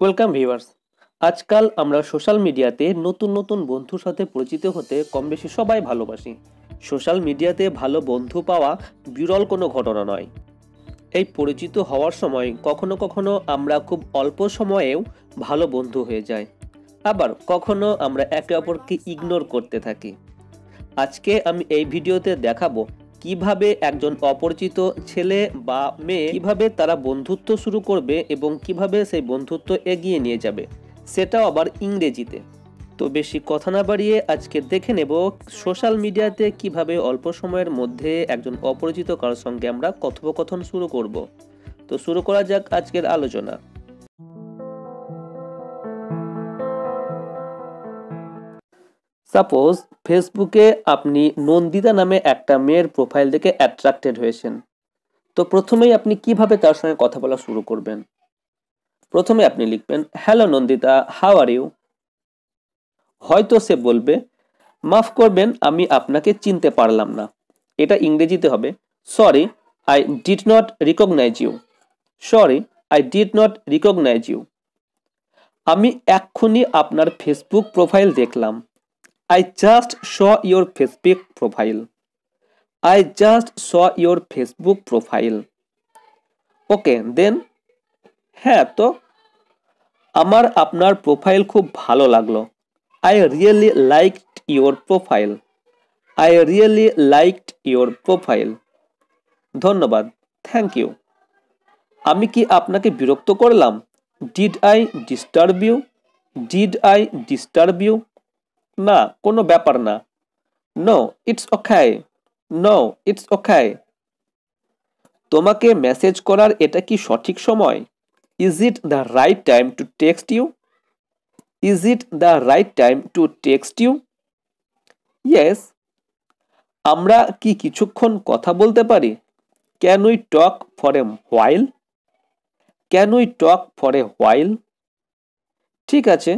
Welcome viewers. আজকাল আমরা social মিডিয়াতে নতুন নতুন বন্ধুর সাথে পরিচিত হতে কম বেশি সবাই ভালোবাসি। সোশ্যাল মিডিয়াতে ভালো বন্ধু পাওয়া বিরল কোনো ঘটনা নয়। এই পরিচিত হওয়ার সময় কখনো কখনো আমরা খুব অল্প সময়েও ভালো বন্ধু হয়ে যাই, আবার কখনো আমরা একে অপরকে ইগনোর করতে থাকি। আজকে আমি এই ভিডিওতে দেখাবো কিভাবে একজন অপরিচিত ছেলে বা মেয়ে কিভাবে তারা বন্ধুত্ব শুরু করবে এবং কিভাবে সেই বন্ধুত্ব এগিয়ে নিয়ে যাবে, সেটাও আবার ইংরেজিতে। তো বেশি কথা না বাড়িয়ে আজকে দেখে নেব সোশ্যাল মিডিয়াতে কিভাবে অল্প সময়ের মধ্যে একজন অপরিচিত কারোর সঙ্গে আমরা কথোপকথন শুরু করব। তো শুরু করা যাক আজকের আলোচনা। সাপোজ ফেসবুকে আপনি নন্দিতা নামে একটা মেয়ের প্রোফাইল দেখে অ্যাট্রাক্টেড হয়েছেন। তো প্রথমেই আপনি কিভাবে তার সঙ্গে কথা বলা শুরু করবেন? প্রথমে আপনি লিখবেন, hello Nandita, how are you. হয়তো সে বলবে, মাফ করবেন, আমি আপনাকে চিনতে পারলাম না। এটা ইংরেজিতে হবে, sorry I did not recognise you. Sorry I did not recognise you. আমি এক্ষুনি আপনার ফেসবুক প্রোফাইল দেখলাম। I just saw your Facebook profile. I just saw your Facebook profile. Okay, then হ্যাঁ তো আমার আপনার প্রোফাইল খুব ভালো লাগলো। I really liked your profile. I really liked your profile. ধন্যবাদ, থ্যাংক ইউ। আমি কি আপনাকে বিরক্ত করলাম? Did I disturb you? Did I disturb you? না, কোনো ব্যাপার না। No, it's okay. No, it's okay. তোমাকে মেসেজ করার এটা কি সঠিক সময়? Is it the right time to text you? Is it the right time to text you? Yes. আমরা কি কিছুক্ষণ কথা বলতে পারি? Can we talk for a while? Can we talk for a while? ঠিক আছে,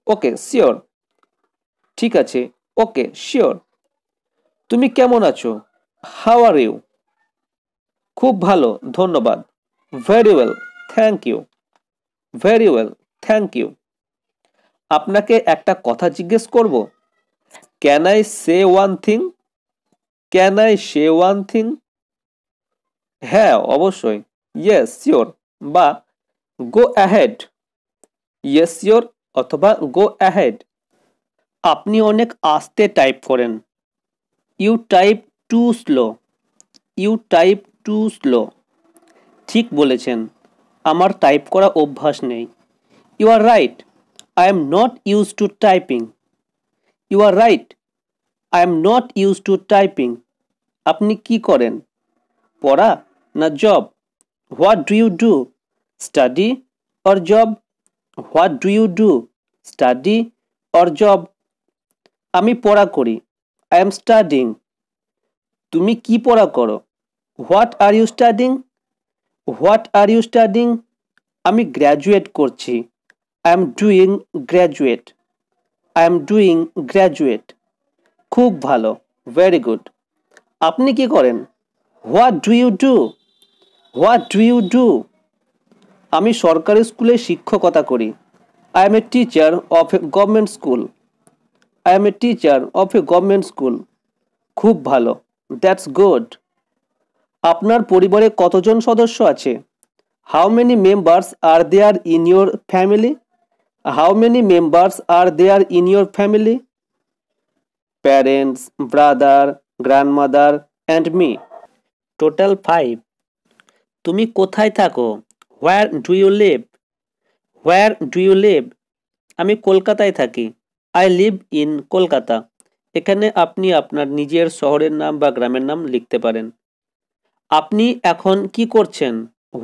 ওকে শিওর। ঠিক আছে, ওকে শিওর। তুমি কেমন আছো? How are you? খুব ভালো, ধন্যবাদ। Very well, thank you. Very well, thank you. আপনাকে একটা কথা জিজ্ঞেস করব? Can I say one thing? Can I say one thing? হ্যাঁ অবশ্যই, ইয়েস শিওর বা গো অ্যাহেড। ইয়েস শিওর অথবা গো অ্যাহেড। আপনি অনেক আস্তে টাইপ করেন। You type too slow. You type too slow. ঠিক বলেছেন, আমার টাইপ করা অভ্যাস নেই। You are right, I am not used to typing. You are right. I am not used to typing. আপনি কি করেন? পড়া না job? What do you do? Study or job? What do you do? Study or job? আমি পড়া করি। I am studying. তুমি কি পড়া করো? What are you studying? What are you studying? আমি গ্র্যাজুয়েট করছি। I am doing graduate. I am doing graduate. খুব ভালো, ভেরি গুড। আপনি কি করেন? What do you do? What do you do? আমি সরকারি স্কুলে শিক্ষকতা করি। I am a teacher of a government school. I am a teacher of a government school. খুব ভালো, দ্যাটস গুড। আপনার পরিবারে কতজন সদস্য আছে? How many members are there in your family? How many members are there in your family? Parents, brother, grandmother and me. Total 5. তুমি কোথায় থাকো? Where do you live? Where do you live? আমি কলকাতায় থাকি। I live in Kolkata. এখানে আপনি আপনার নিজের শহরের নাম বা গ্রামের নাম লিখতে পারেন। আপনি এখন কি করছেন?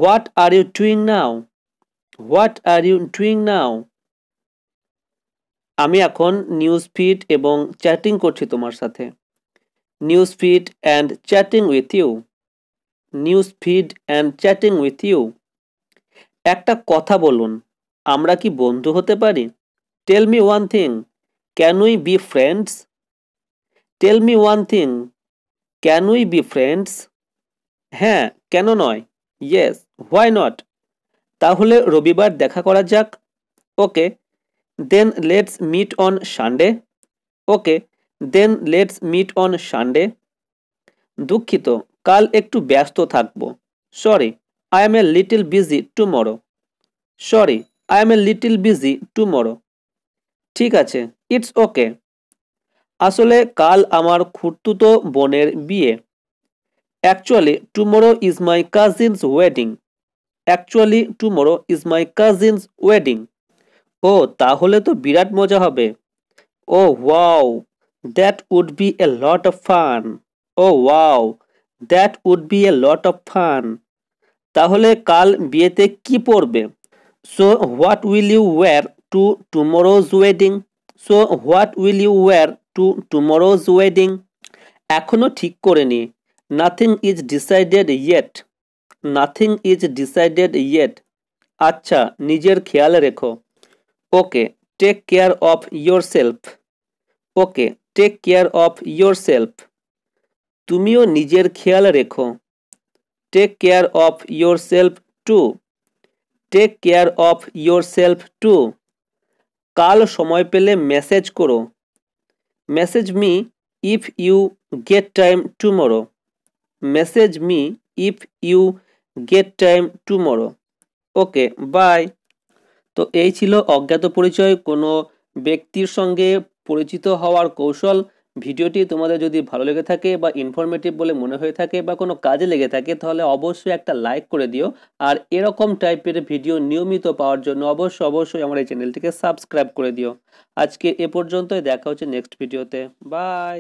What are you doing now? What are you doing now? আমি এখন নিউজ ফিড এবং চ্যাটিং করছি তোমার সাথে। News feed and chatting with you. News feed and chatting with you. একটা কথা বলুন, আমরা কি বন্ধু হতে পারি? Tell me one thing, can we be friends? Tell me one thing, can we be friends? হ্যাঁ, কেন নয়? Yes, why not? তাহলে রবিবার দেখা করা যাক। Okay, then let's meet on Sunday. Okay, then let's meet on Sunday. দুঃখিত, কাল একটু ব্যস্ত থাকবো। Sorry, I am a little busy tomorrow. Sorry, I am a little busy tomorrow. ঠিক আছে, ইটস ওকে। আসলে কাল আমার খুড়তুতো বোনের বিয়ে। Actually tomorrow is my cousin's wedding. Actually tomorrow is my cousin's wedding. ও, তাহলে তো বিরাট মজা হবে। Oh wow, that would be a lot of fun. Oh wow, that would be a lot of fun. তাহলে কাল বিয়েতে কি পরবে? So what will you wear to tomorrow's wedding? So what will you wear to tomorrow's wedding? এখনো ঠিক করিনি। Nothing is decided yet. Nothing is decided yet. আচ্ছা, নিজের খেয়াল রেখো। Okay, take care of yourself. Okay, take care of yourself. তুমিও নিজের খেয়াল রেখো। Take care of yourself too. Take care of yourself too. কাল সময় পেলে মেসেজ করো। Message me if you get time tomorrow. Message me if you get time tomorrow. Okay, bye. তো এই ছিল অজ্ঞাত পরিচয় কোনো ব্যক্তির সঙ্গে পরিচিত হওয়ার কৌশল। ভিডিওটি তোমাদের যদি ভালো লেগে থাকে বা ইনফরমেটিভ বলে মনে হয়ে থাকে বা কোনো কাজে লেগে থাকে তাহলে অবশ্যই একটা লাইক করে দিও। আর এরকম টাইপের ভিডিও নিয়মিত পাওয়ার জন্য অবশ্যই আমার এই চ্যানেলটিকে সাবস্ক্রাইব করে দিও। আজকে এ পর্যন্তই, দেখা হচ্ছে নেক্সট ভিডিওতে। বাই।